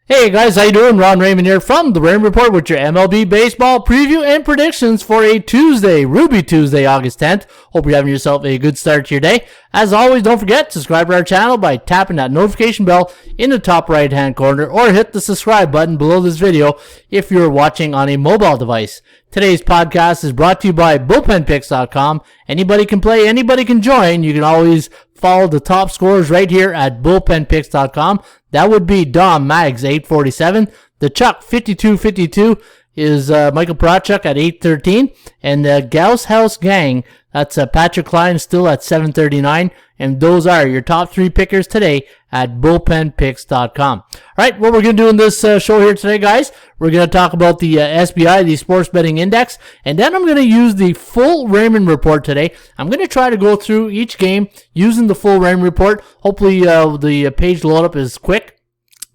Hey guys, how you doing? Ron Raymond here from the Raymond Report with your MLB baseball preview and predictions for a Tuesday, Ruby Tuesday, August 10th. Hope you're having yourself a good start to your day. As always, don't forget to subscribe to our channel by tapping that notification bell in the top right hand corner or hit the subscribe button below this video if you're watching on a mobile device. Today's podcast is brought to you by bullpenpicks.com. Anybody can play, anybody can join. You can always follow the top scorers right here at bullpenpicks.com. That would be Dom Mags, 847. The Chuck, 5252, is Michael Parachuk at 813. And the Gauss House Gang, that's Patrick Klein, still at 739. And those are your top three pickers today at bullpenpicks.com. All right, what we're going to do in this show here today, guys, we're going to talk about the SBI, the Sports Betting Index, and then I'm going to use the full Raymond Report today. I'm going to try to go through each game using the full Raymond Report. Hopefully the page load up is quick,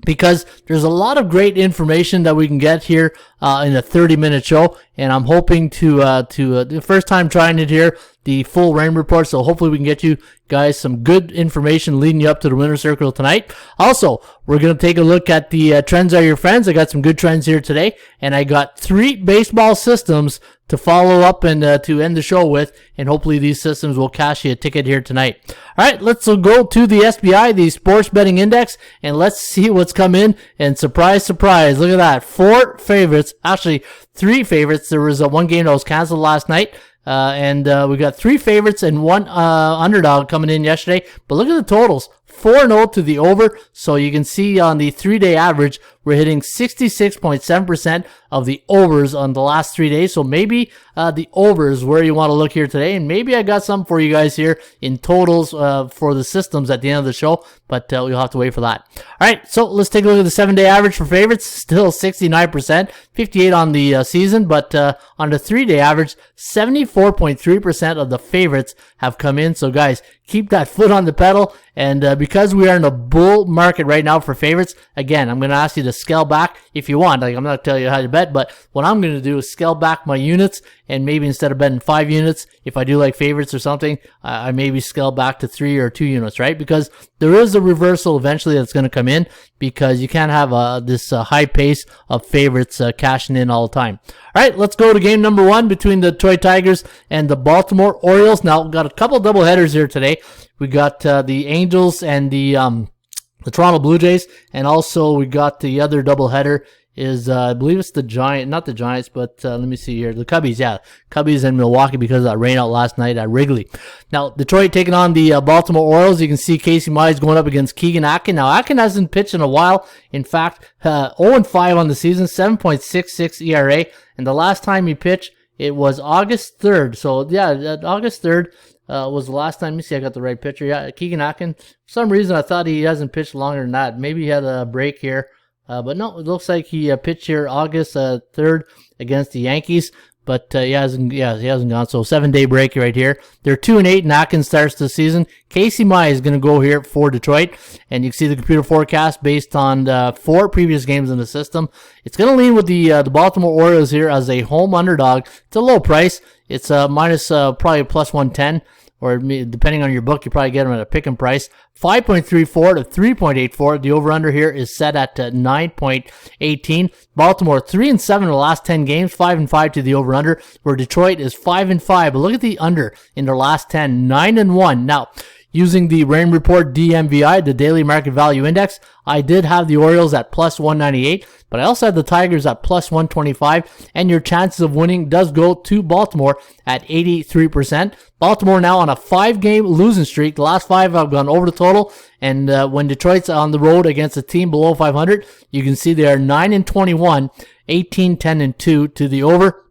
because there's a lot of great information that we can get here in a 30-minute show, and I'm hoping to the first time trying it here, the full Rain Report, so hopefully we can get you guys some good information leading you up to the winner's circle tonight. Also, we're going to take a look at the Trends Are Your Friends. I got some good trends here today, and I got 3 baseball systems to follow up and to end the show with, and hopefully these systems will cash you a ticket here tonight. All right, let's go to the SBI, the Sports Betting Index, and let's see what's come in. And surprise, surprise, look at that, 4 favorites, actually 3 favorites. There was one game that was canceled last night. And we got 3 favorites and 1 underdog coming in yesterday. But look at the totals. 4-0 to the over. So you can see on the 3-day average, we're hitting 66.7% of the overs on the last 3 days. So maybe the overs where you want to look here today. And maybe I got some for you guys here in totals for the systems at the end of the show. But we'll have to wait for that. All right, so let's take a look at the 7-day average for favorites. Still 69%, 58 on the season. But on the 3-day average, 74.3% of the favorites have come in. So guys, keep that foot on the pedal. And because we are in a bull market right now for favorites, again, I'm going to ask you to scale back if you want. Like, I'm not telling you how to bet, but what I'm going to do is scale back my units, and maybe instead of betting 5 units, if I do like favorites or something, I maybe scale back to 3 or 2 units, right? Because there is a reversal eventually that's going to come in, because you can't have this high pace of favorites cashing in all the time. All right, let's go to game number 1 between the Detroit Tigers and the Baltimore Orioles. Now, we've got a couple double headers here today. We got the Angels and the Toronto Blue Jays, and also we got the other doubleheader is I believe it's the not the Giants, but let me see here, the Cubbies, yeah, Cubbies and Milwaukee, because of that rain out last night at Wrigley. Now Detroit taking on the Baltimore Orioles. You can see Casey Mize going up against Keegan Akin. Now Akin hasn't pitched in a while. In fact, 0-5 on the season, 7.66 ERA, and the last time he pitched, it was August 3rd. So yeah, August 3rd. Was the last time. Let me see, I got the right picture. Yeah, Keegan Akin. For some reason, I thought he hasn't pitched longer than that. Maybe he had a break here. But no, it looks like he pitched here August 3rd against the Yankees. But he hasn't gone. So 7-day break right here. They're 2-8, and Atkins starts the season. Casey Mize is going to go here for Detroit. And you can see the computer forecast based on 4 previous games in the system. It's going to lean with the Baltimore Orioles here as a home underdog. It's a low price. It's minus probably plus 110. Or depending on your book, you probably get them at a pick-em price. 5.34 to 3.84. The over-under here is set at 9.18. Baltimore 3-7 in the last 10 games, 5-5 to the over-under, where Detroit is 5-5. But look at the under in their last 10, 9-1. Now, using the Rain Report DMVI, the Daily Market Value Index, I did have the Orioles at plus 198, but I also had the Tigers at plus 125, and your chances of winning does go to Baltimore at 83%. Baltimore now on a 5-game losing streak. The last 5 have gone over the total, and when Detroit's on the road against a team below 500, you can see they are 9-21, 18-10-2 to the over.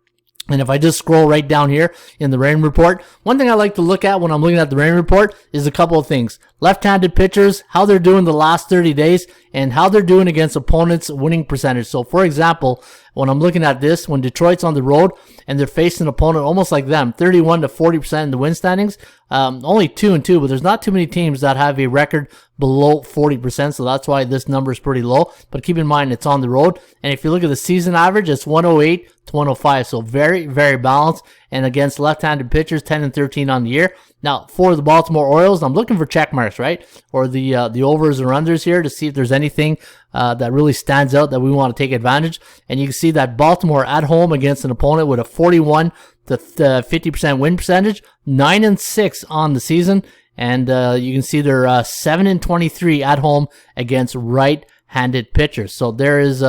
And if I just scroll right down here in the Rain Report, one thing I like to look at when I'm looking at the Rain Report is a couple of things. Left-handed pitchers, how they're doing the last 30 days, and how they're doing against opponents' winning percentage. So, for example, when I'm looking at this, when Detroit's on the road and they're facing an opponent almost like them, 31 to 40% in the win standings, only 2-2, but there's not too many teams that have a record below 40%, so that's why this number is pretty low. But keep in mind, it's on the road, and if you look at the season average, it's 108 to 105, so very, very balanced. and against left-handed pitchers, 10-13 on the year. Now, for the Baltimore Orioles, I'm looking for check marks, right? Or the overs or unders here to see if there's anything that really stands out that we want to take advantage. And you can see that Baltimore at home against an opponent with a 41 to 50% win percentage, 9-6 on the season. And you can see they're 7-23 at home against right-handed pitchers. So there is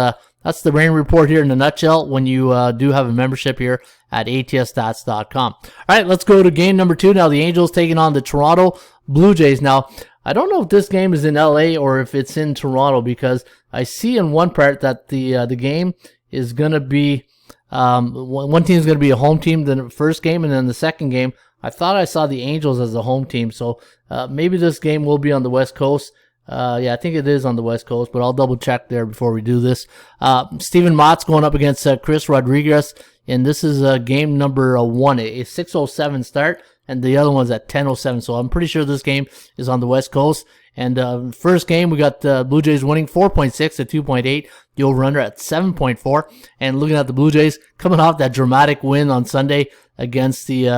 that's the Raymond Report here in a nutshell when you do have a membership here at ATSstats.com. All right, let's go to game number 2. Now, the Angels taking on the Toronto Blue Jays. Now, I don't know if this game is in LA or if it's in Toronto, because I see in one part that the game is going to be one team is going to be a home team the first game, and then the second game I thought I saw the Angels as a home team. So maybe this game will be on the West Coast. Yeah, I think it is on the West Coast, but I'll double check there before we do this. Steven Mott's going up against Chris Rodriguez, and this is game number 1, a 6:07 start, and the other one's at 10:07. So I'm pretty sure this game is on the West Coast. And first game, we got Blue Jays winning 4.6 to 2.8. The over-under at 7.4. And looking at the Blue Jays, coming off that dramatic win on Sunday against the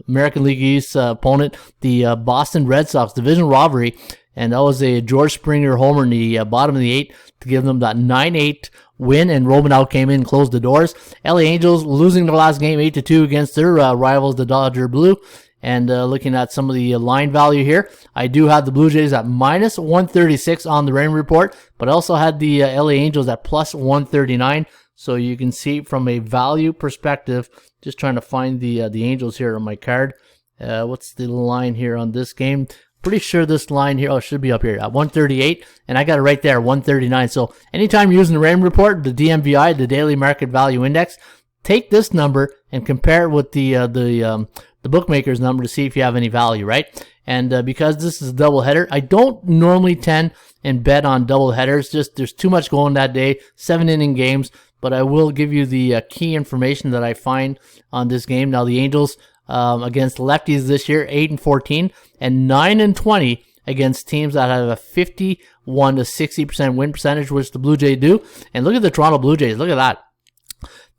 American League East opponent, the Boston Red Sox division rivalry. And that was a George Springer homer in the bottom of the 8th to give them that 9-8 win. And Romanow came in and closed the doors. LA Angels losing their last game 8-2 against their rivals, the Dodger Blue. And looking at some of the line value here, I do have the Blue Jays at minus 136 on the Raymond Report, but I also had the LA Angels at plus 139. So you can see from a value perspective, just trying to find the Angels here on my card. What's the line here on this game? Pretty sure this line here, it should be up here at 138, and I got it right there, 139. So anytime you're using the Raymond Report, the DMVI, the Daily Market Value Index, take this number and compare it with the bookmaker's number to see if you have any value, right? And because this is a doubleheader, I don't normally tend and bet on doubleheaders. Just there's too much going that day, 7-inning games. But I will give you the key information that I find on this game. Now the Angels against lefties this year, 8-14 and 9-20 against teams that have a 51 to 60% win percentage, which the Blue Jays do. And look at the Toronto Blue Jays. Look at that.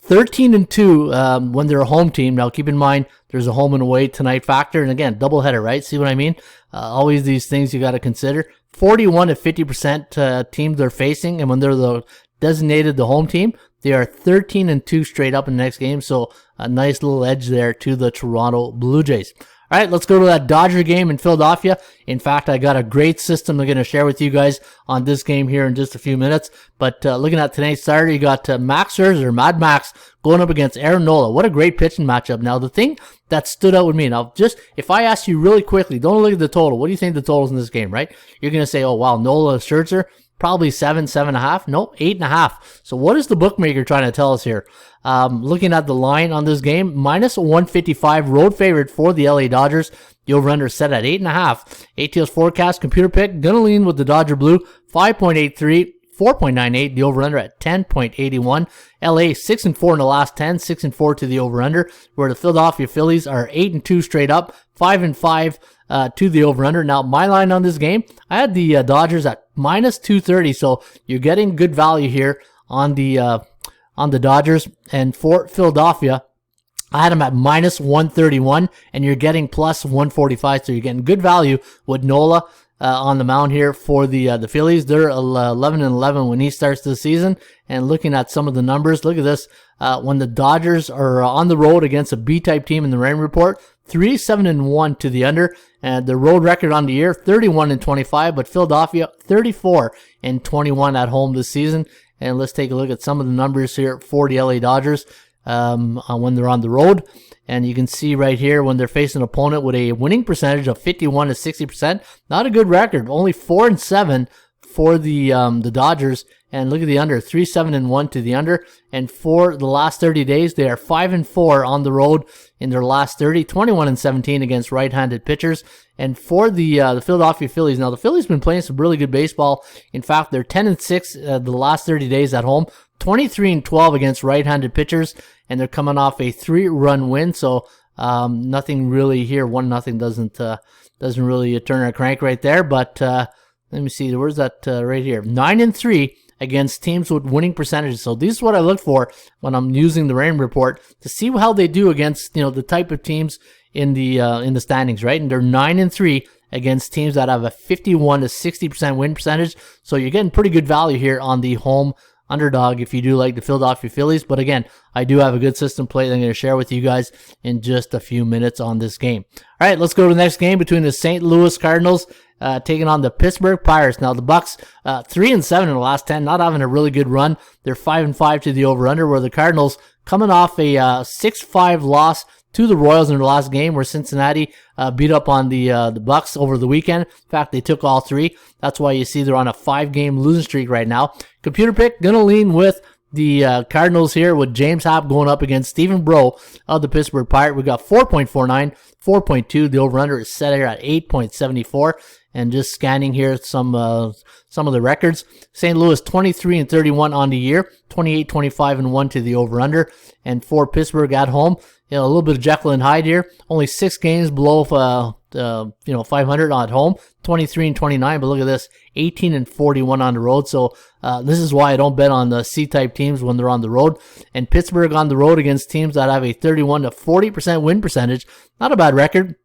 13-2 when they're a home team. Now, keep in mind, there's a home and away tonight factor. And again, doubleheader, right? See what I mean? Always these things you got to consider. 41 to 50% teams they're facing. And when they're the designated the home team, they are 13-2 straight up in the next game. So a nice little edge there to the Toronto Blue Jays. All right, let's go to that Dodger game in Philadelphia. In fact, I got a great system I'm going to share with you guys on this game here in just a few minutes. But looking at tonight's starter, you got Max Scherzer, Mad Max, going up against Aaron Nola. What a great pitching matchup. Now, the thing that stood out with me, now, just if I ask you really quickly, don't look at the total. What do you think the total is in this game, right? You're going to say, oh, wow, Nola, Scherzer, probably 7.5. No, 8.5. So what is the bookmaker trying to tell us here? Looking at the line on this game, minus 155, road favorite for the LA Dodgers. The over-under set at 8.5. ATL's forecast, computer pick, gonna lean with the Dodger Blue, 5.83, 4.98. The over-under at 10.81. LA 6-4 in the last 10, 6-4 to the over-under. Where the Philadelphia Phillies are 8-2 straight up, 5-5 to the over-under. Now, my line on this game, I had the Dodgers at minus 230, so you're getting good value here on the Dodgers. And for Philadelphia, I had them at minus 131, and you're getting plus 145, so you're getting good value with Nola on the mound here for the Phillies. They're 11-11 when he starts the season. And looking at some of the numbers, look at this. When the Dodgers are on the road against a B-type team in the Raymond Report, 3-7-1 to the under. And the road record on the year, 31-25, but Philadelphia 34-21 at home this season. And let's take a look at some of the numbers here for the LA Dodgers when they're on the road. And you can see right here when they're facing an opponent with a winning percentage of 51 to 60%. Not a good record. Only 4-7 for the Dodgers. And look at the under, 3-7-1 to the under. And for the last 30 days, they are 5-4 on the road in their last 30, 21-17 against right-handed pitchers. And for the Philadelphia Phillies, now the Phillies been playing some really good baseball. In fact, they're 10-6 the last 30 days at home, 23-12 against right-handed pitchers, and they're coming off a 3-run win. So nothing really here. 1-0 doesn't really turn a crank right there. But let me see, where's that right here? 9-3 against teams with winning percentages. So this is what I look for when I'm using the Raymond Report to see how they do against, the type of teams in the standings, right? And they're 9-3 against teams that have a 51 to 60% win percentage. So you're getting pretty good value here on the home underdog if you do like the Philadelphia Phillies. But again, I do have a good system play that I'm going to share with you guys in just a few minutes on this game. All right, let's go to the next game between the St. Louis Cardinals taking on the Pittsburgh Pirates. Now the Bucks 3-7 in the last 10, not having a really good run. They're 5-5 to the over/under, where the Cardinals coming off a 6-5 loss to the Royals in their last game, where Cincinnati beat up on the Bucks over the weekend. In fact, they took all three. That's why you see they're on a 5-game losing streak right now. Computer pick, gonna lean with the Cardinals here, with James Happ going up against Stephen Bro of the Pittsburgh Pirates. We got 4.49, 4.2. The over/under is set here at 8.74. And just scanning here some of the records. St. Louis 23-31 on the year, 28-25-1 to the over/under. And for Pittsburgh at home, a little bit of Jekyll and Hyde here. Only 6 games below 500 at home, 23-29. But look at this, 18-41 on the road. So this is why I don't bet on the C-type teams when they're on the road. And Pittsburgh on the road against teams that have a 31 to 40% win percentage. Not a bad record.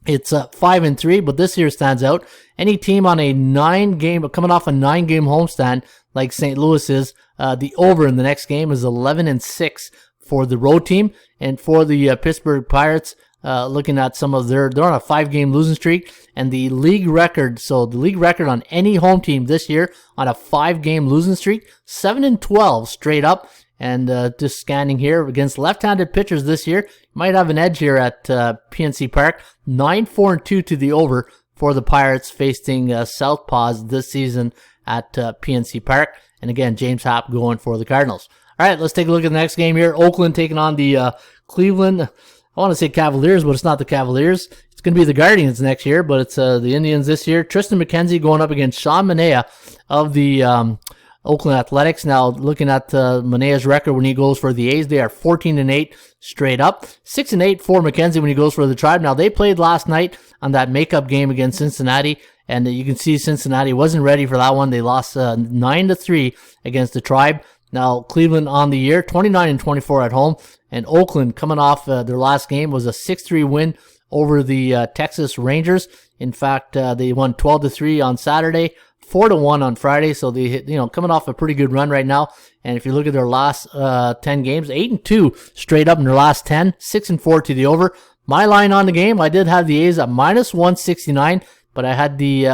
It's 5-3, but this here stands out. Any team on a coming off a 9-game homestand like St. Louis is, the over in the next game is 11-6 for the road team. And for the Pittsburgh Pirates, looking at some of they're on a 5-game losing streak, and the league record. So the league record on any home team this year on a 5-game losing streak, 7-12 straight up. And just scanning here against left-handed pitchers this year, might have an edge here at PNC Park. 9-4-2 to the over for the Pirates facing Southpaws this season at PNC Park. And again, James Happ going for the Cardinals. All right, let's take a look at the next game here. Oakland taking on the Cleveland, I want to say Cavaliers, but it's not the Cavaliers. It's going to be the Guardians next year, but it's the Indians this year. Tristan McKenzie going up against Sean Manaea of the Oakland Athletics. Now, looking at Manea's record when he goes for the A's, they are 14-8 straight up. 6-8 for McKenzie when he goes for the Tribe. Now, they played last night on that makeup game against Cincinnati, and you can see Cincinnati wasn't ready for that one. They lost 9-3 against the Tribe. Now, Cleveland on the year, 29-24 at home, and Oakland coming off their last game was a 6-3 win over the Texas Rangers. In fact, they won 12-3 on Saturday, 4-1 on Friday, so they hit, coming off a pretty good run right now. And if you look at their last 10 games, 8-2 straight up in their last 10, 6-4 to the over. My line on the game, I did have the A's at -169, but I had the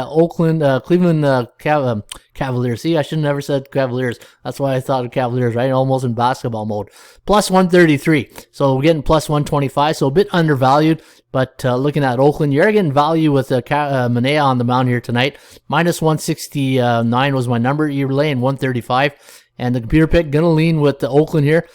Cleveland Cavaliers. See, I should have never said Cavaliers. That's why I thought of Cavaliers, right? Almost in basketball mode. +133. So we're getting +125, so a bit undervalued. But looking at Oakland, you're getting value with Manaea on the mound here tonight. -169 was my number. You're laying 135. And the computer pick, going to lean with the Oakland here.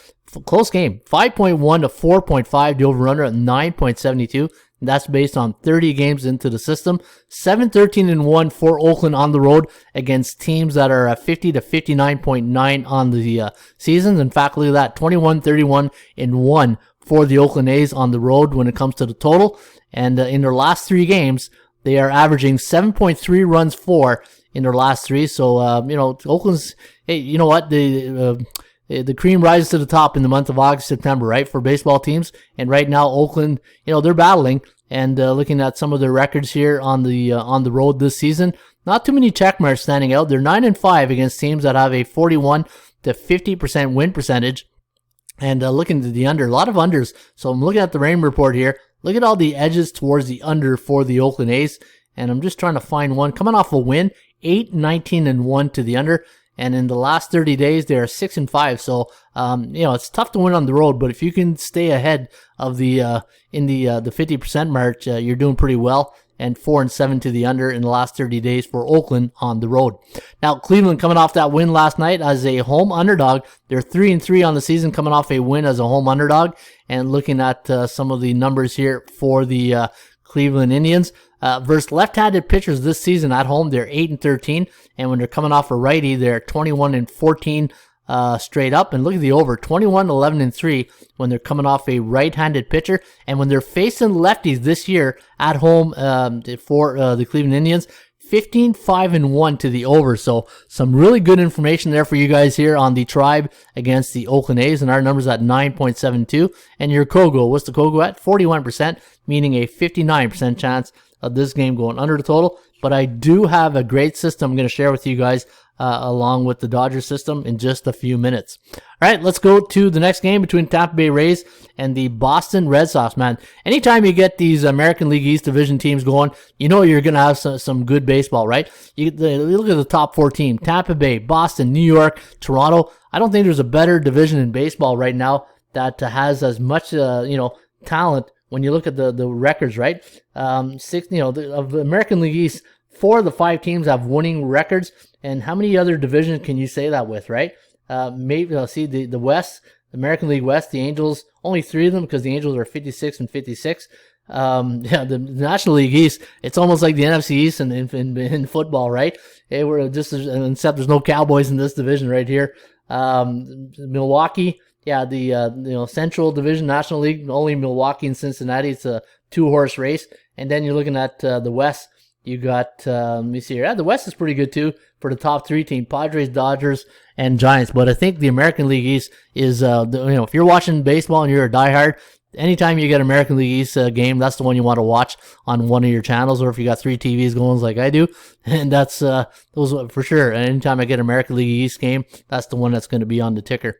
Close game. 5.1 to 4.5. The over-under at 9.72. That's based on 30 games into the system. 7-13-1 for Oakland on the road against teams that are 50 to 59.9 on the seasons. In fact, look at that. 21-31-1 for the Oakland A's on the road when it comes to the total. And in their last 3 games, they are averaging 7.3 runs for in their last 3. So, Oakland's, hey, you know what? The cream rises to the top in the month of August, September, right, for baseball teams. And right now, Oakland, they're battling. And looking at some of their records here on the road this season, not too many check marks standing out. They're 9-5 against teams that have a 41 to 50% win percentage. And looking to the under, a lot of unders. So I'm looking at the Raymond Report here. Look at all the edges towards the under for the Oakland A's. And I'm just trying to find one. Coming off a win, 8-19-1 to the under. And in the last 30 days, they are 6-5. So, it's tough to win on the road, but if you can stay ahead of the 50% mark, you're doing pretty well. And 4-7 to the under in the last 30 days for Oakland on the road. Now, Cleveland coming off that win last night as a home underdog. They're 3-3 on the season, coming off a win as a home underdog. And looking at some of the numbers here for the Cleveland Indians. Versus left-handed pitchers this season at home, they're 8-13, and when they're coming off a righty, they're 21-14 straight up. And look at the over, 21-11-3 when they're coming off a right-handed pitcher, and when they're facing lefties this year at home for the Cleveland Indians, 15-5-1 to the over. So some really good information there for you guys here on the Tribe against the Oakland A's. And our number's at 9.72. And your Kogo, what's the Kogo at? 41%, meaning a 59% chance of this game going under the total. But I do have a great system I'm going to share with you guys along with the Dodgers system in just a few minutes. All right, let's go to the next game between Tampa Bay Rays and the Boston Red Sox, man. Anytime you get these American League East division teams going, you know you're going to have some good baseball, right? You look at the top 4 teams, Tampa Bay, Boston, New York, Toronto. I don't think there's a better division in baseball right now that has as much, talent when you look at the records, right? Of the American League East, 4 of the 5 teams have winning records. And how many other divisions can you say that with, right? Maybe I'll see the West, the American League West, the Angels, only 3 of them because the Angels are 56 and 56. The National League East, it's almost like the NFC East in football, right? We're just, except there's no Cowboys in this division right here. Milwaukee, the Central Division, National League, only Milwaukee and Cincinnati. It's a 2-horse race. And then you're looking at the West. You got, let me see here. The West is pretty good too for the top 3 teams, Padres, Dodgers, and Giants. But I think the American League East is, if you're watching baseball and you're a diehard, anytime you get American League East game, that's the one you want to watch on one of your channels, or if you got 3 TVs going like I do, and that's those for sure. And anytime I get American League East game, that's the one that's going to be on the ticker.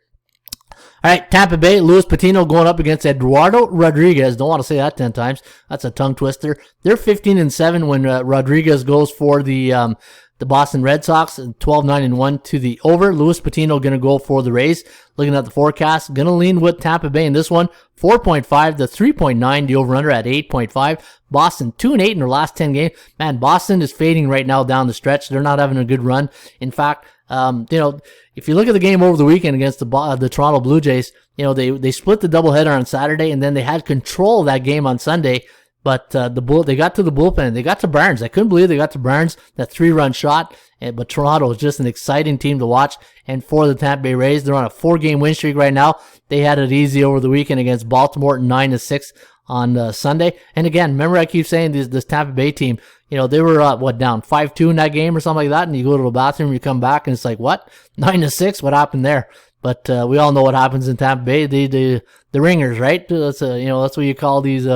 All right, Tampa Bay, Luis Patino going up against Eduardo Rodriguez. Don't want to say that 10 times. That's a tongue twister. They're 15-7 when Rodriguez goes for the Boston Red Sox, 12-9-1 to the over. Luis Patino going to go for the Rays. Looking at the forecast, going to lean with Tampa Bay in this one. 4.5 to 3.9, the over-under at 8.5. Boston 2-8 in their last 10 games. Man, Boston is fading right now down the stretch. They're not having a good run. In fact, if you look at the game over the weekend against the Toronto Blue Jays, they split the doubleheader on Saturday, and then they had control of that game on Sunday. But they got to the bullpen. They got to Barnes. I couldn't believe they got to Barnes, that 3-run shot. But Toronto is just an exciting team to watch. And for the Tampa Bay Rays, they're on a 4-game win streak right now. They had it easy over the weekend against Baltimore, 9-6 on Sunday. And again, remember I keep saying this Tampa Bay team, they were down 5-2 in that game or something like that. And you go to the bathroom, you come back, and it's like, what? 9-6? What happened there? But we all know what happens in Tampa Bay. The ringers, right? That's that's what you call these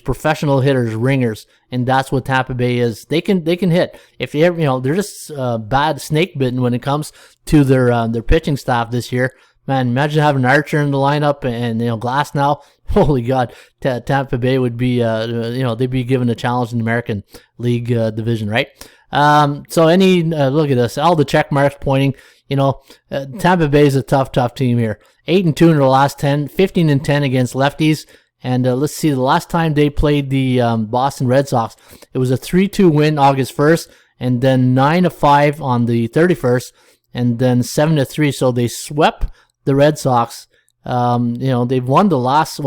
professional hitters, ringers, and that's what Tampa Bay is. They can hit. If you ever, they're just bad snake bitten when it comes to their pitching staff this year. Man, imagine having Archer in the lineup and Glass now. Holy God, Tampa Bay would be they'd be given a challenge in the American League division, right? So look at this, all the check marks pointing. Tampa Bay is a tough team here. 8-2 in their last 10, 15-10 against lefties. And let's see, the last time they played the Boston Red Sox, it was a 3-2 win August 1st, and then 9-5 on the 31st, and then 7-3. So they swept the Red Sox. They've won the last,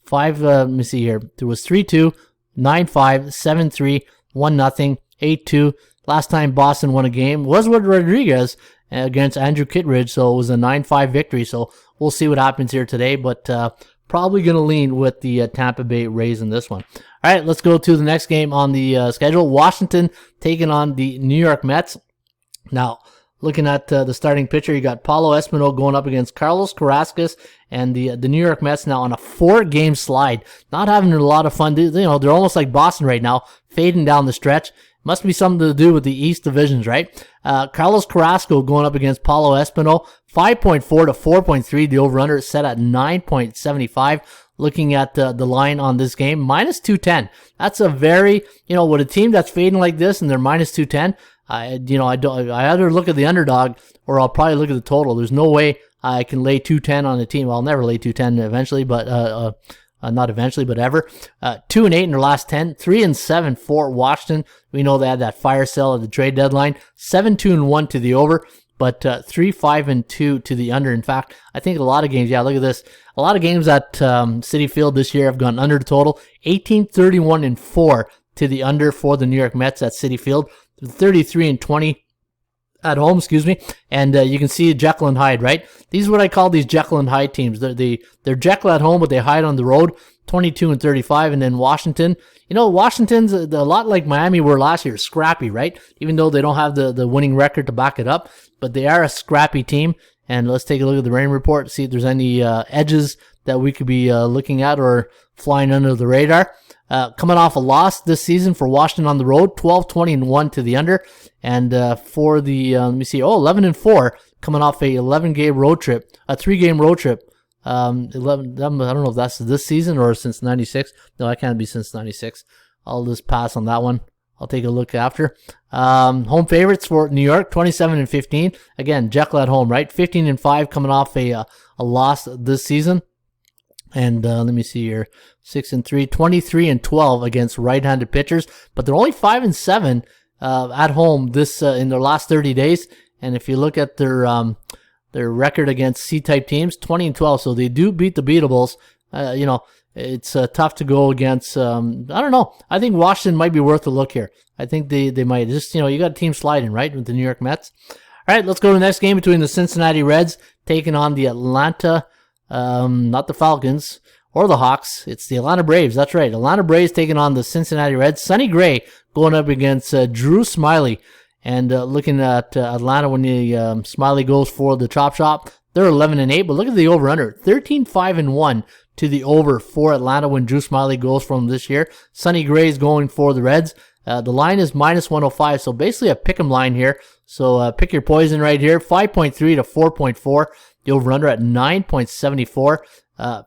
5, let me see here. There was 3-2, 9-5, 7-3, 1-0, 8-2. Last time Boston won a game was with Rodriguez against Andrew Kittredge, so it was a 9-5 victory. So we'll see what happens here today, but probably going to lean with the Tampa Bay Rays in this one. All right, let's go to the next game on the schedule. Washington taking on the New York Mets. Now, looking at the starting pitcher, you got Paulo Espino going up against Carlos Carrasco, and the New York Mets now on a 4-game slide. Not having a lot of fun. They're almost like Boston right now, fading down the stretch. Must be something to do with the East divisions, right? Carlos Carrasco going up against Paulo Espino, 5.4 to 4.3. The over-under is set at 9.75. Looking at the line on this game, minus 210. That's a very, with a team that's fading like this and they're minus 210, I either look at the underdog or I'll probably look at the total. There's no way I can lay 210 on the team. I'll never lay 210 eventually, but not eventually, but ever. 2-8 in their last 10, 3-7 for Washington. We know they had that fire sale at the trade deadline. 7-2-1 to the over, but 3-5-2 to the under. In fact, I think a lot of games. Yeah, look at this. A lot of games at Citi Field this year have gone under the total. 18-31-4 to the under for the New York Mets at Citi Field. 33-20 at home, excuse me, and you can see Jekyll and Hyde, right? These are what I call these Jekyll and Hyde teams. They're Jekyll at home, but they hide on the road, 22-35, and then Washington. Washington's a lot like Miami were last year, scrappy, right? Even though they don't have the winning record to back it up, but they are a scrappy team. And let's take a look at the Rain Report, see if there's any edges that we could be looking at or flying under the radar. Coming off a loss this season for Washington on the road, 12-20-1 to the under. And for the, 11-4, coming off a 11-game road trip, a 3-game road trip. 11, I don't know if that's this season or since 96. No, that can't be since 96. I'll just pass on that one. I'll take a look after. Home favorites for New York, 27-15. Again, Jekyll at home, right? 15-5 coming off a loss this season. And let me see here, 6-3, 23-12 against right-handed pitchers, but they're only 5-7 at home this in their last 30 days. And if you look at their record against C-type teams, 20-12, so they do beat the beatables. It's tough to go against. I don't know. I think Washington might be worth a look here. I think they might just, you got a team sliding, right, with the New York Mets. All right, let's go to the next game between the Cincinnati Reds taking on the Atlanta, not the Falcons or the Hawks. It's the Atlanta Braves. That's right. Atlanta Braves taking on the Cincinnati Reds. Sonny Gray going up against Drew Smyly. And looking at Atlanta when the Smiley goes for the chop shop, they're 11-8. But look at the over/under, 13-5-1 to the over for Atlanta when Drew Smyly goes from this year. Sonny Gray is going for the Reds. The line is -105, so basically a pick'em line here. So pick your poison right here, 5.3 to 4.4. The over/under at 9.74.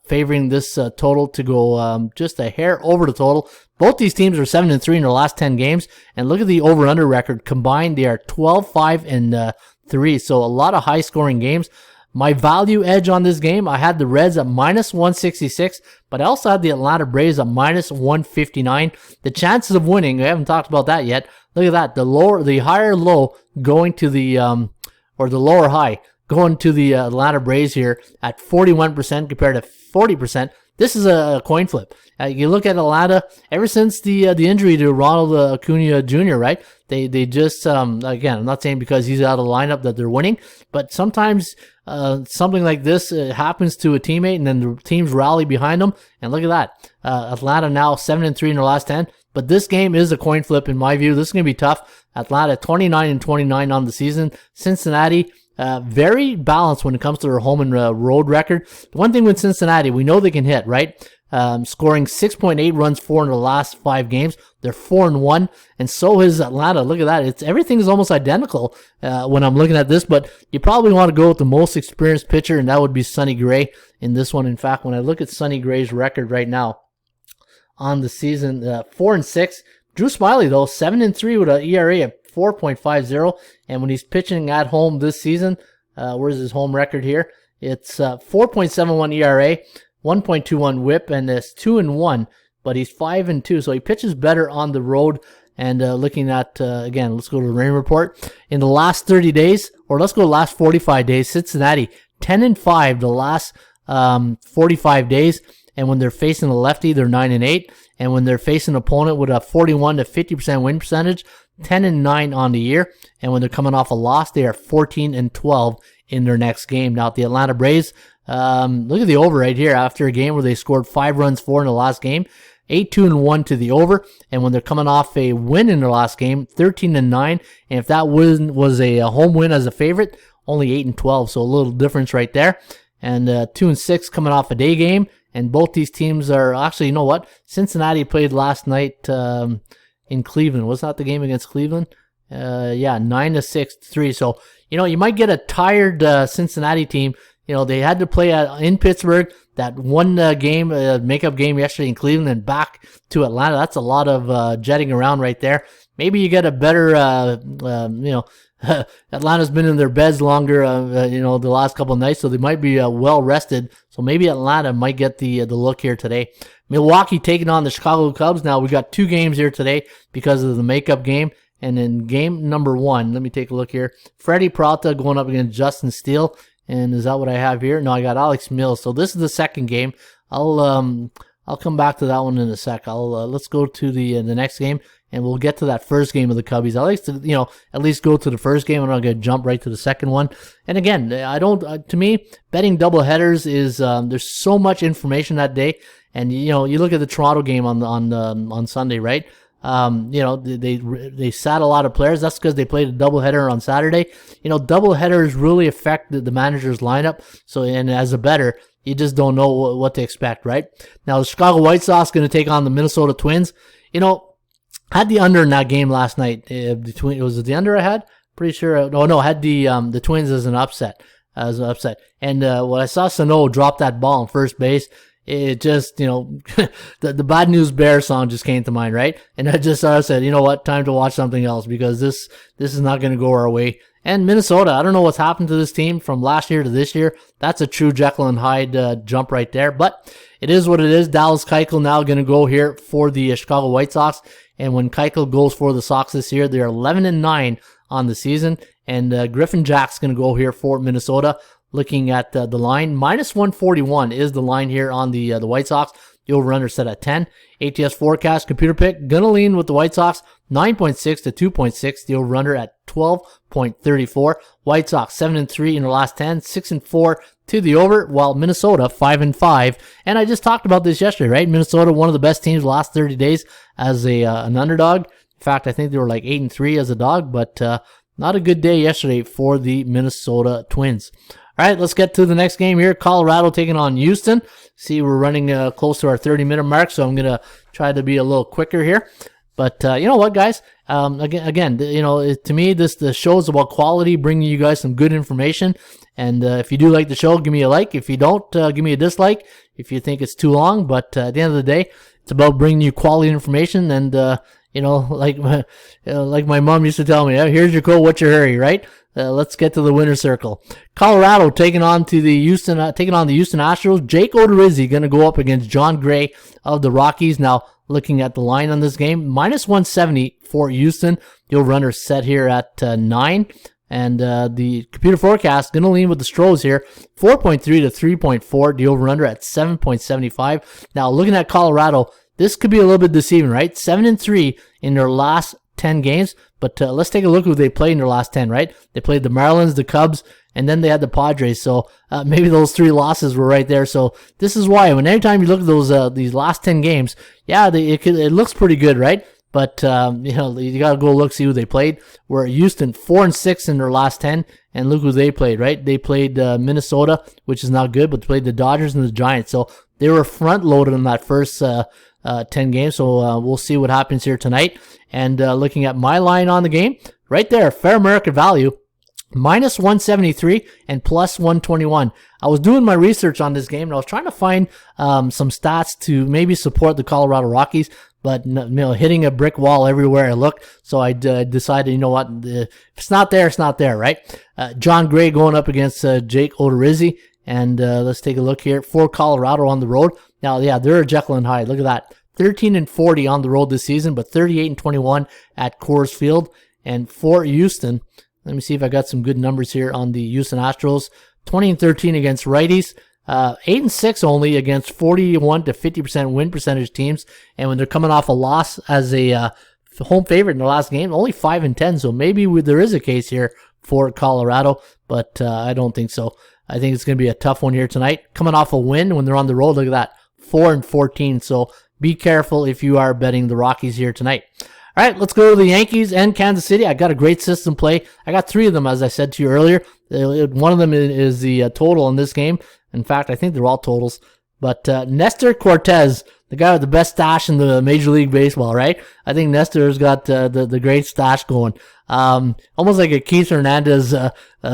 Favoring this total to go just a hair over the total. Both these teams are 7-3 in their last 10 games, and look at the over/under record combined. They are 12-5-3, so a lot of high-scoring games. My value edge on this game, I had the Reds at -166, but I also had the Atlanta Braves at -159. The chances of winning, we haven't talked about that yet. Look at that, the higher low going to the or the lower high going to the Atlanta Braves here at 41% compared to 40%. This is a coin flip. You look at Atlanta, ever since the injury to Ronald Acuna Jr., right? They just, again, I'm not saying because he's out of the lineup that they're winning, but sometimes something like this happens to a teammate and then the teams rally behind them. And look at that. Atlanta now 7-3 in their last 10. But this game is a coin flip in my view. This is going to be tough. Atlanta 29-29 on the season. Cincinnati, very balanced when it comes to their home and road record. The one thing with Cincinnati, we know they can hit, right? Scoring 6.8 runs for in the last 5 games. They're 4-1, and so is Atlanta. Look at that. Everything is almost identical when I'm looking at this, but you probably want to go with the most experienced pitcher, and that would be Sonny Gray in this one. In fact, when I look at Sonny Gray's record right now on the season, 4-6. Drew Smyly, though, 7-3 with an ERA of 4.50, and when he's pitching at home this season, where's his home record here? It's 4.71 ERA, 1.21 WHIP, and it's 2-1, but he's 5-2, so he pitches better on the road. And looking at, again, let's go to the Rain Report. In the last 30 days, or let's go to the last 45 days, Cincinnati, 10-5 the last 45 days. And when they're facing a lefty, they're 9-8. And when they're facing an opponent with a 41 to 50% win percentage, 10-9 on the year. And when they're coming off a loss, they are 14-12 in their next game. Now, at the Atlanta Braves, look at the over right here after a game where they scored 5 runs for in the last game. 8-2-1 to the over. And when they're coming off a win in their last game, 13-9. And if that win was a home win as a favorite, only 8-12. So a little difference right there. And 2-6 coming off a day game. And both these teams are actually, you know what? Cincinnati played last night in Cleveland. Was that the game against Cleveland? 9-6-3. So, you might get a tired Cincinnati team. They had to play in Pittsburgh. That one game, makeup game yesterday in Cleveland and back to Atlanta. That's a lot of jetting around right there. Maybe you get a better, Atlanta's been in their beds longer, the last couple of nights, so they might be well rested. So maybe Atlanta might get the look here today. Milwaukee taking on the Chicago Cubs. Now we got 2 games here today because of the makeup game. And in game number 1, let me take a look here. Freddie Peralta going up against Justin Steele. And is that what I have here? No, I got Alex Mills. So this is the second game. I'll come back to that one in a sec. Let's go to the next game. and we'll get to that first game of the Cubbies. I like to, at least go to the first game. I'm not going to jump right to the second one. And again, to me, betting doubleheaders is, there's so much information that day. And, you look at the Toronto game on Sunday, right? They sat a lot of players. That's because they played a doubleheader on Saturday. Doubleheaders really affect the manager's lineup. So, and as a bettor, you just don't know what to expect, right? Now, the Chicago White Sox going to take on the Minnesota Twins. Had the under in that game last night. Was it the under I had? Pretty sure. No, I had the Twins as an upset. And when I saw Sano drop that ball on first base, it just, the Bad News Bear song just came to mind, right? And I just said, you know what, time to watch something else, because this is not going to go our way. And Minnesota, I don't know what's happened to this team from last year to this year. That's a true Jekyll and Hyde jump right there. But it is what it is. Dallas Keuchel now going to go here for the Chicago White Sox. And when Keuchel goes for the Sox this year, they're 11-9 on the season. And Griffin Jack's going to go here for Minnesota. Looking at the line, minus 141 is the line here on the White Sox. The over-under set at 10. ATS forecast, computer pick, gonna lean with the White Sox, 9.6 to 2.6. The over-under at 12.34. White Sox 7-3 in their last 10, 6-4 to the over, while Minnesota 5-5. And I just talked about this yesterday, right? Minnesota, one of the best teams the last 30 days as an underdog. In fact, I think they were like 8-3 as a dog, but not a good day yesterday for the Minnesota Twins. All right, let's get to the next game here. Colorado taking on Houston. See, we're running close to our 30-minute mark, so I'm going to try to be a little quicker here. But you know what, guys? Again, to me, the show is about quality, bringing you guys some good information. And if you do like the show, give me a like. If you don't, give me a dislike if you think it's too long. But at the end of the day, it's about bringing you quality information. And, like my mom used to tell me, oh, here's your code, what's your hurry, right? Let's get to the winner's circle. Colorado taking on the Houston Astros. Jake Odorizzi going to go up against John Gray of the Rockies. Now, looking at the line on this game, minus 170 for Houston. The over-under set here at 9. And the computer forecast going to lean with the Stros here, 4.3 to 3.4. The over-under at 7.75. Now, looking at Colorado, this could be a little bit deceiving, right? 7-3 in their last 10 games. But let's take a look who they played in their last 10, right? They played the Marlins, the Cubs, and then they had the Padres. So maybe those 3 losses were right there. So this is why, when every time you look at those these last 10 games, yeah, it looks pretty good, right? But you got to go look, see who they played. Where Houston 4-6 in their last 10, and look who they played, right? They played Minnesota, which is not good, but they played the Dodgers and the Giants. So they were front loaded in that first 10 games. So we'll see what happens here tonight. And looking at my line on the game, right there, fair market value, minus 173 and plus 121. I was doing my research on this game, and I was trying to find some stats to maybe support the Colorado Rockies, but hitting a brick wall everywhere I looked. So I decided, you know what, if it's not there, it's not there, right? John Gray going up against Jake Odorizzi. And let's take a look here for Colorado on the road. Now, yeah, they're a Jekyll and Hyde. Look at that. 13-40 on the road this season, but 38-21 at Coors Field. And for Houston, let me see if I got some good numbers here on the Houston Astros. 20-13 against righties. 8-6 only against 41 to 50% win percentage teams. And when they're coming off a loss as a home favorite in their last game, only 5-10. So maybe there is a case here for Colorado, but I don't think so. I think it's going to be a tough one here tonight. Coming off a win when they're on the road, look at that, 4-14. So be careful if you are betting the Rockies here tonight. All right, let's go to the Yankees and Kansas City. I got a great system play. I got 3 of them, as I said to you earlier. One of them is the total in this game. In fact, I think they're all totals. But Nestor Cortez, the guy with the best stash in the Major League Baseball, right? I think Nestor's got the great stash going. Almost like a Keith Hernandez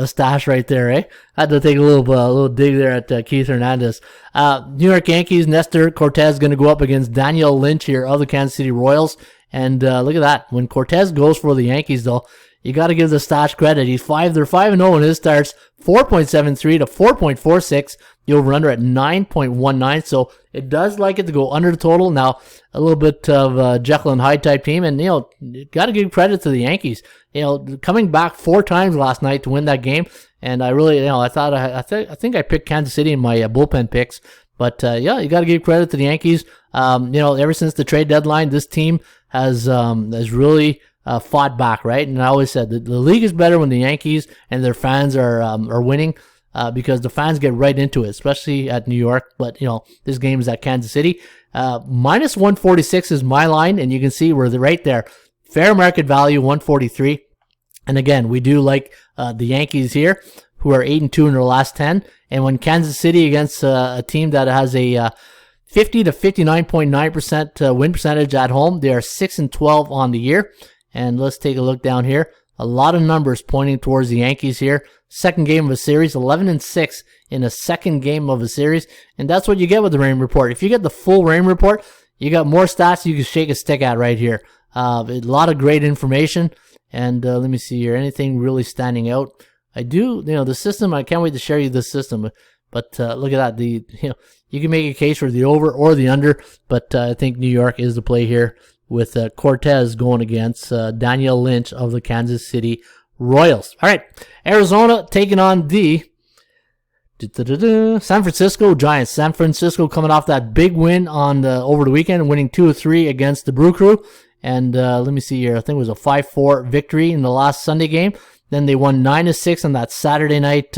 stash right there, eh? I had to take a little dig there at Keith Hernandez. New York Yankees, Nestor Cortez going to go up against Daniel Lynch here of the Kansas City Royals. And look at that. When Cortez goes for the Yankees, though, you got to give the stash credit. They're 5-0 in his starts, 4.73 to 4.46. The over-under at 9.19. So it does like it to go under the total. Now, a little bit of a Jekyll and Hyde type team. And, got to give credit to the Yankees. Coming back 4 times last night to win that game. And I really, I think I picked Kansas City in my bullpen picks. But, yeah, you got to give credit to the Yankees. Ever since the trade deadline, this team has really fought back, right? And I always said that the league is better when the Yankees and their fans are winning, because the fans get right into it, especially at New York. But this game is at Kansas City. Minus 146 is my line, and you can see we're right there. Fair market value 143. And again, we do like the Yankees here, who are 8-2 in their last 10. And when Kansas City against a team that has a 50 to 59.9% win percentage at home, they are 6-12 on the year. And let's take a look down here. A lot of numbers pointing towards the Yankees here. Second game of a series, 11-6 in a second game of a series. And that's what you get with the Raymond Report. If you get the full Raymond Report, you got more stats you can shake a stick at right here. A lot of great information. And let me see here. Anything really standing out? I do, the system, I can't wait to share you this system. But look at that. You can make a case for the over or the under. But I think New York is the play here, with Cortez going against Daniel Lynch of the Kansas City Royals. All right, Arizona taking on the San Francisco Giants. San Francisco coming off that big win over the weekend, winning 2-3 against the Brew Crew. And let me see here. I think it was a 5-4 victory in the last Sunday game. Then they won 9-6 on that Saturday night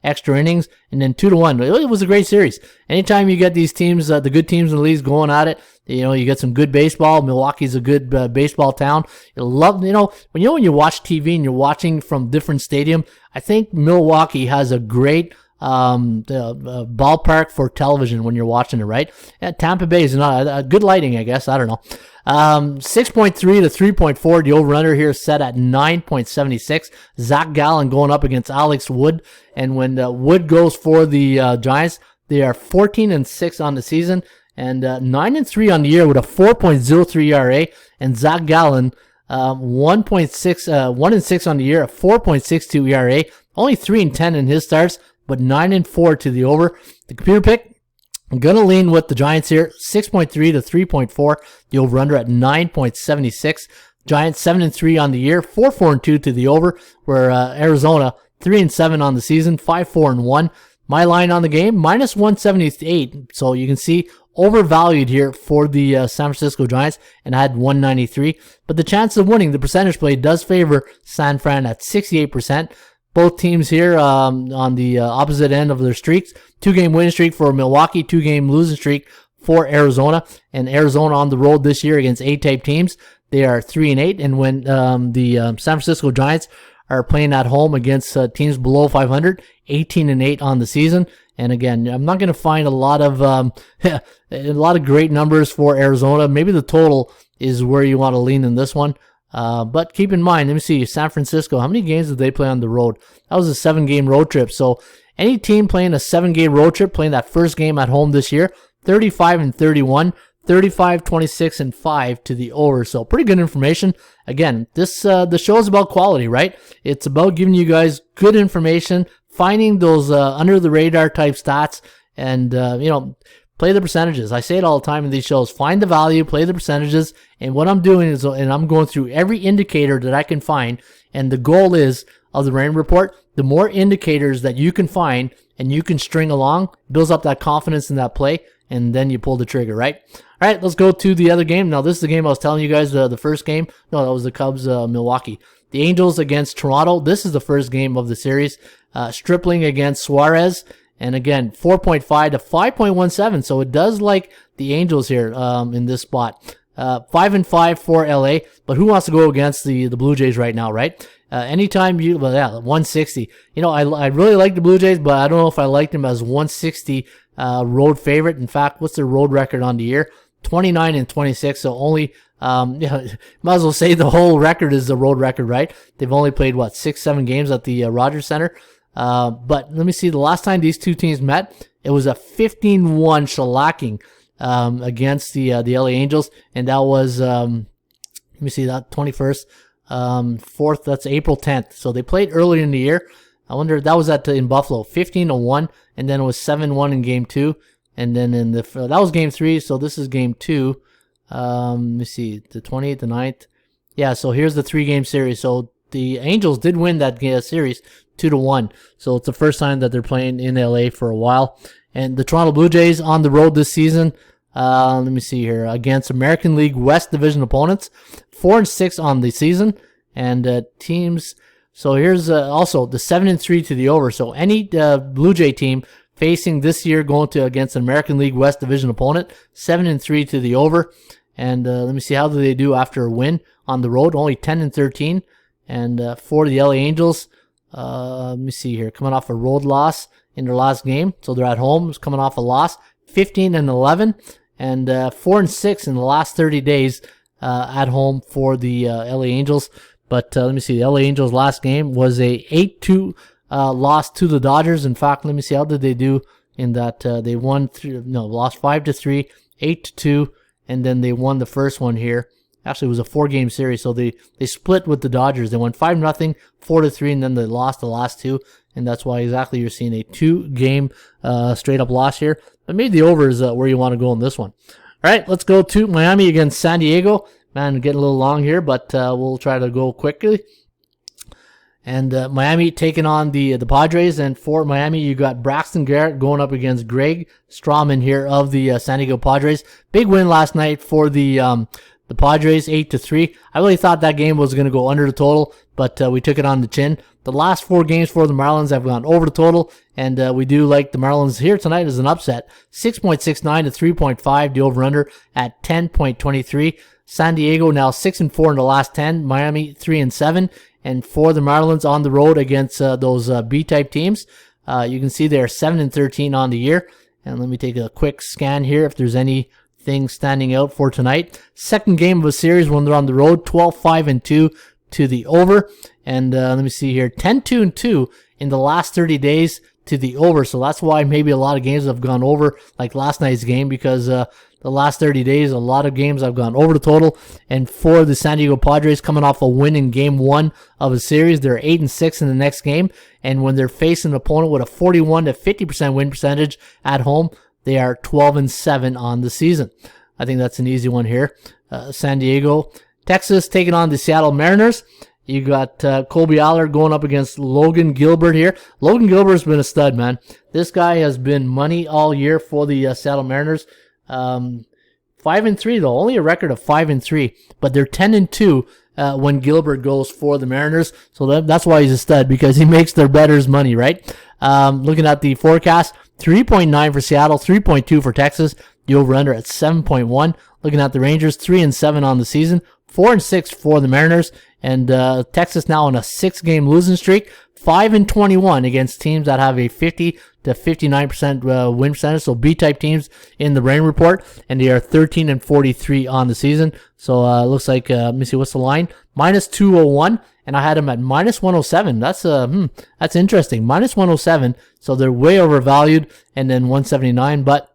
extra innings, and then 2-1. It was a great series. Anytime you get these teams, the good teams in the leagues going at it, you get some good baseball. Milwaukee's a good baseball town. You'll love, when you watch TV and you're watching from different stadium, I think Milwaukee has a great ballpark for television when you're watching it, right? And Tampa Bay is not good lighting, I guess. I don't know. 6.3 to 3.4. The over-under here is set at 9.76. Zach Gallen going up against Alex Wood. And when Wood goes for the Giants, they are 14-6 on the season and 9-3 on the year with a 4.03 ERA. And Zach Gallen, 1.6 on the year, a 4.62 ERA. Only 3-10 in his starts, but 9-4 to the over. The computer pick, I'm going to lean with the Giants here, 6.3 to 3.4. The over-under at 9.76. Giants 7-3 on the year, 4-4-2 to the over, where Arizona 3-7 on the season, 5-4-1. My line on the game, minus 178. So you can see overvalued here for the San Francisco Giants, and I had 193. But the chance of winning, the percentage play does favor San Fran at 68%. Both teams here on the opposite end of their streaks. 2-game winning streak for Milwaukee, 2-game losing streak for Arizona. And Arizona on the road this year against A-type teams, they are 3-8. And when the San Francisco Giants are playing at home against teams below 500, 18-8 on the season. And again, I'm not going to find a lot of great numbers for Arizona. Maybe the total is where you want to lean in this one. But keep in mind, let me see, San Francisco, how many games did they play on the road? That was a 7-game road trip. So any team playing a 7-game road trip, playing that first game at home this year, 35-31, 35-26-5 to the over. So pretty good information. Again, this the show is about quality, right? It's about giving you guys good information, finding those under the radar type stats, and play the percentages. I say it all the time in these shows. Find the value, play the percentages. And what I'm doing is, and I'm going through every indicator that I can find. And the goal is of the Raymond Report, the more indicators that you can find and you can string along, builds up that confidence in that play, and then you pull the trigger, right? All right, let's go to the other game. Now, this is the game I was telling you guys, the first game. No, that was the Cubs, Milwaukee. The Angels against Toronto. This is the first game of the series. Stripling against Suarez. And again, 4.5 to 5.17. So it does like the Angels here in this spot. 5-5 for LA. But who wants to go against the Blue Jays right now, right? Anytime 160. I really like the Blue Jays, but I don't know if I like them as 160 road favorite. In fact, what's their road record on the year? 29-26. So only, might as well say the whole record is the road record, right? They've only played 6-7 games at the Rogers Center. But let me see, the last time these two teams met, it was a 15-1 shellacking against the LA Angels, and that was let me see, that 21st, 4th, that's April 10th. So they played earlier in the year. I wonder if that was in Buffalo, 15-1, and then it was 7-1 in game 2, and then that was game 3. So this is game 2. Let me see, the 28th, the 9th. Yeah, so here's the 3-game series. So the Angels did win that series 2-1. So it's the first time that they're playing in LA for a while. And the Toronto Blue Jays on the road this season, Let me see here. Against American League West Division opponents, 4-6 on the season. And teams, so here's also the 7-3 to the over. So any Blue Jay team facing this year going to against an American League West Division opponent, 7-3 to the over. And let me see, how do they do after a win on the road? Only 10-13. And for the LA Angels, let me see here, coming off a road loss in their last game. So they're at home, it's coming off a loss, 15-11. And 4-6 in the last 30 days at home for the LA Angels. But let me see, the LA Angels' last game was a 8-2 loss to the Dodgers. In fact, let me see, how did they do in that? They lost 5-3, 8-2, and then they won the first one here. Actually, it was a 4-game series, so they split with the Dodgers. They won 5-0, 4-3, and then they lost the last two, and that's why exactly you're seeing a 2-game straight-up loss here. But maybe the over is where you want to go in this one. All right, let's go to Miami against San Diego. Man, getting a little long here, but we'll try to go quickly. And Miami taking on the Padres. And for Miami, you got Braxton Garrett going up against Greg Strawman here of the San Diego Padres. Big win last night for the Padres, 8-3. I really thought that game was going to go under the total, but we took it on the chin. The last 4 games for the Marlins have gone over the total, and we do like the Marlins here tonight as an upset. 6.69 to 3.5, the over-under at 10.23. San Diego now 6-4 in the last 10. Miami 3-7. And for the Marlins on the road against those B-type teams, you can see they're 7-13 on the year. And let me take a quick scan here if there's anything standing out for tonight. Second game of a series when they're on the road, 12-5-2 to the over. And let me see here, 10-2-2 in the last 30 days to the over. So that's why maybe a lot of games have gone over, like last night's game, because the last 30 days, a lot of games have gone over the total. And for the San Diego Padres, coming off a win in game 1 of a series, they're 8-6 in the next game. And when they're facing an opponent with a 41 to 50% win percentage at home, they are 12-7 on the season. I think that's an easy one here. San Diego, Texas taking on the Seattle Mariners. You got Colby Allard going up against Logan Gilbert here. Logan Gilbert's been a stud, man. This guy has been money all year for the Seattle Mariners. 5-3 though, only a record of 5-3, but they're 10-2 when Gilbert goes for the Mariners. So that's why he's a stud, because he makes their bettors money, right? Looking at the forecast, 3.9 for Seattle, 3.2 for Texas. The over-under at 7.1. Looking at the Rangers, 3-7 on the season, 4-6 for the Mariners. And Texas now on a 6-game losing streak, 5-21 against teams that have a 50 to 59% win percentage. So B-type teams in the Raymond Report, and they are 13-43 on the season. So it looks like let me see, what's the line? -201, and I had them at -107. That's interesting. -107. So they're way overvalued, and then 179. But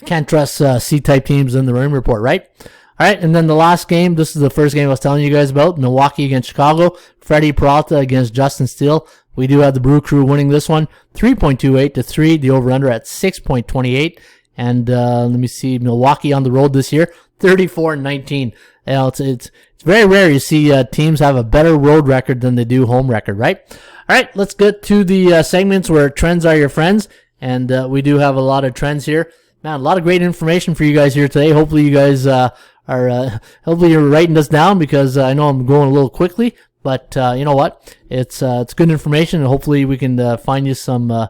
can't trust C-type teams in the Raymond Report, right? All right, and then the last game, this is the first game I was telling you guys about, Milwaukee against Chicago, Freddie Peralta against Justin Steele. We do have the Brew Crew winning this one, 3.28 to 3, the over-under at 6.28. And let me see, Milwaukee on the road this year, 34-19. You know, it's very rare you see teams have a better road record than they do home record, right? All right, let's get to the segments where trends are your friends, and we do have a lot of trends here. Man, a lot of great information for you guys here today. Hopefully you guys hopefully you're writing this down, because I know I'm going a little quickly, but you know what? It's good information, and hopefully we can find you some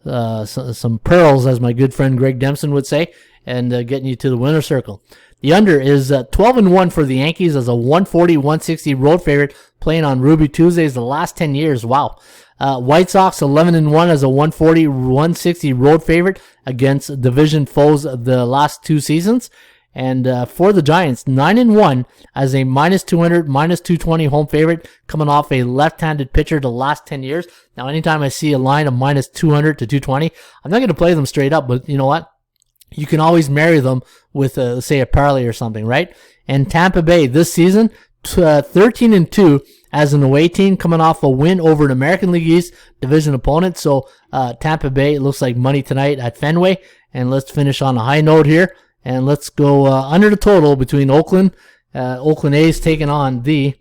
pearls, as my good friend Greg Dempson would say, and getting you to the winner circle. The under is 12-1 for the Yankees as a 140-160 road favorite, playing on Ruby Tuesdays the last 10 years. Wow. White Sox 11-1 as a 140-160 road favorite against division foes the last 2 seasons. And for the Giants, 9-1 as a -200, -220 home favorite, coming off a left-handed pitcher the last 10 years. Now, anytime I see a line of -200 to 220, I'm not going to play them straight up, but you know what? You can always marry them with, say, a parlay or something, right? And Tampa Bay this season, 13-2 as an away team, coming off a win over an American League East division opponent. So Tampa Bay, it looks like money tonight at Fenway. And let's finish on a high note here. And let's go under the total between Oakland A's taking on the,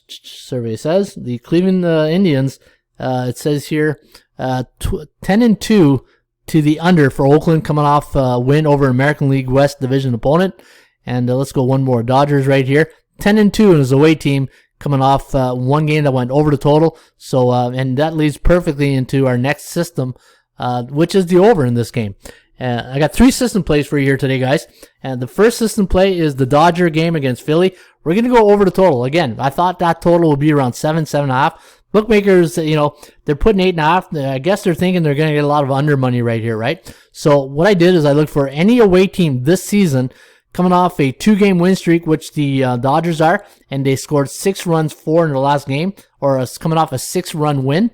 survey says, the Cleveland Indians. It says here 10-2 to the under for Oakland, coming off a win over American League West Division opponent. And let's go one more. Dodgers right here. 10-2 in his away team, coming off one game that went over the total. So, and that leads perfectly into our next system, which is the over in this game. I got 3 system plays for you here today, guys. And the first system play is the Dodger game against Philly. We're going to go over the total. Again, I thought that total would be around 7.5. Bookmakers, they're putting 8.5. I guess they're thinking they're going to get a lot of under money right here, right? So what I did is I looked for any away team this season coming off a 2-game win streak, which the Dodgers are, and they scored 6 runs, 4 in the last game, or coming off a 6-run win.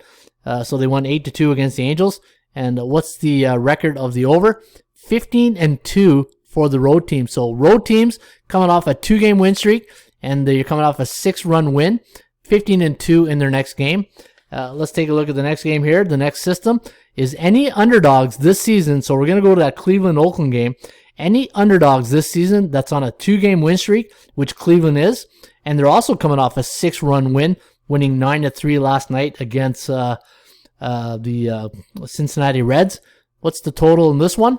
So they won 8-2 against the Angels. And what's the record of the over? 15-2 for the road team. So road teams coming off a 2-game win streak, and they're coming off a 6-run win, 15-2 in their next game. Let's take a look at the next game here. The next system is any underdogs this season. So we're going to go to that Cleveland-Oakland game. Any underdogs this season that's on a 2-game win streak, which Cleveland is, and they're also coming off a 6-run win, winning 9-3 last night against the Cincinnati Reds. What's the total in this one?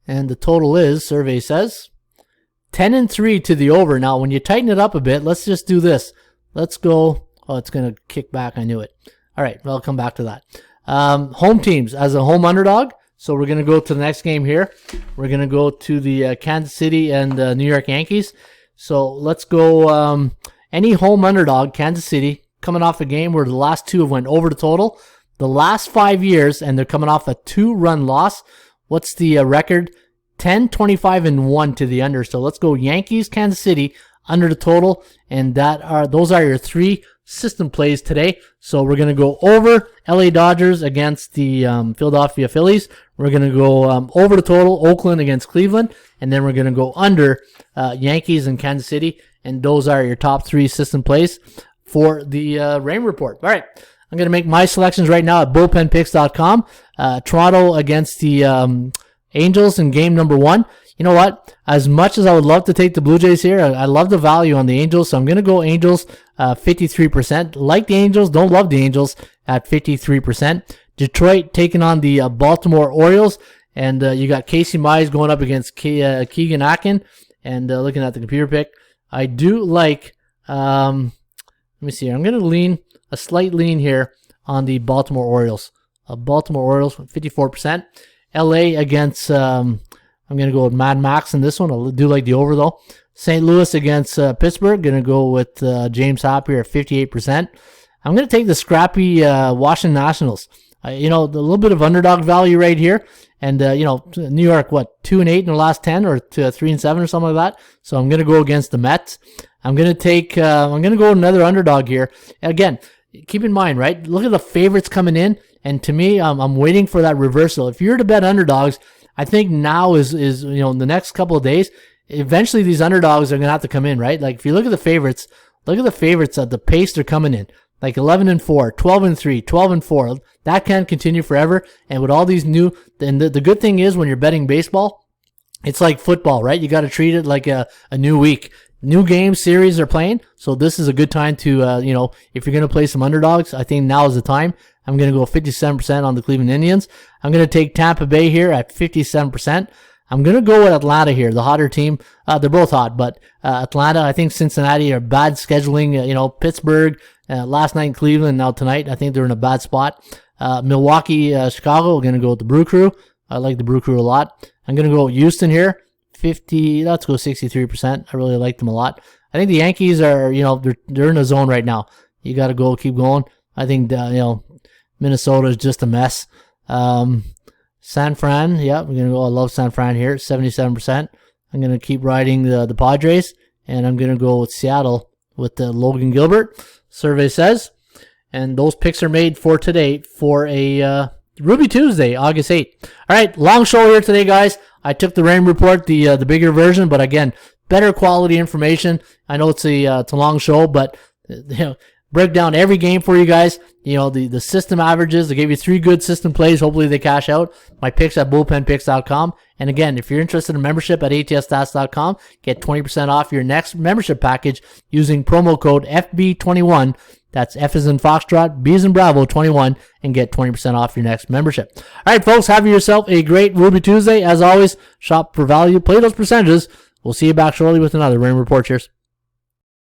And the total is, survey says, 10-3 to the over. Now, when you tighten it up a bit, let's just do this. Let's go. Oh, it's going to kick back. I knew it. All right, well, I'll come back to that. Home teams as a home underdog. So we're going to go to the next game here. We're going to go to the Kansas City and New York Yankees. So let's go any home underdog, Kansas City, coming off a game where the last 2 have went over the total. The last 5 years, and they're coming off a 2-run loss. What's the record? 10-25-1 to the under. So let's go Yankees, Kansas City, under the total. And those are your 3 system plays today. So we're going to go over LA Dodgers against the Philadelphia Phillies. We're going to go over the total, Oakland against Cleveland. And then we're going to go under Yankees and Kansas City. And those are your top 3 system plays for the Raymond Report. All right. I'm going to make my selections right now at bullpenpicks.com. Toronto against the Angels in game number 1. You know what? As much as I would love to take the Blue Jays here, I love the value on the Angels, so I'm going to go Angels 53%. Like the Angels, don't love the Angels at 53%. Detroit taking on the Baltimore Orioles, and you got Casey Mize going up against Keegan Akin, and looking at the computer pick, I do like, let me see here, I'm going to lean, a slight lean here on the Baltimore Orioles. Baltimore Orioles, 54%. LA against, I'm going to go with Mad Max in this one. I do like the over, though. St. Louis against Pittsburgh. Going to go with James Hopp here at 58%. I'm going to take the scrappy Washington Nationals. A little bit of underdog value right here. And, New York, 2-8 in the last 10 or 3-7 or something like that. So I'm going to go against the Mets. I'm going to go another underdog here. Again, keep in mind, right? Look at the favorites coming in. And to me, I'm waiting for that reversal. If you're to bet underdogs, I think now is in the next couple of days, eventually these underdogs are going to have to come in, right? Like if you look at the favorites at the pace they're coming in, like 11-4, 12-3, 12-4. That can't continue forever. And with all these new, and the good thing is when you're betting baseball, it's like football, right? You got to treat it like a new week. New game series are playing, so this is a good time to, if you're going to play some underdogs, I think now is the time. I'm going to go 57% on the Cleveland Indians. I'm going to take Tampa Bay here at 57%. I'm going to go with Atlanta here, the hotter team. They're both hot, but Atlanta, I think Cincinnati are bad scheduling. Pittsburgh, last night in Cleveland, now tonight, I think they're in a bad spot. Milwaukee, Chicago, I'm going to go with the Brew Crew. I like the Brew Crew a lot. I'm going to go with Houston here. 50, let's go 63%. I really like them a lot. I think the Yankees are, they're in a zone right now. You got to keep going. I think, Minnesota is just a mess. San Fran, yeah, we're going to go. I love San Fran here, 77%. I'm going to keep riding the Padres, and I'm going to go with Seattle with Logan Gilbert, survey says. And those picks are made for today for a Ruby Tuesday, August 8th. All right, long show here today, guys. I took the Rain Report, the bigger version, but again, better quality information. I know it's a long show, but break down every game for you guys. You know, the system averages. I gave you 3 good system plays. Hopefully they cash out. My picks at bullpenpicks.com. And again, if you're interested in membership at atsstats.com, get 20% off your next membership package using promo code FB21. That's F as in Foxtrot, B as in Bravo 21, and get 20% off your next membership. All right, folks, have yourself a great Ruby Tuesday. As always, shop for value, play those percentages. We'll see you back shortly with another Raymond Report. Cheers.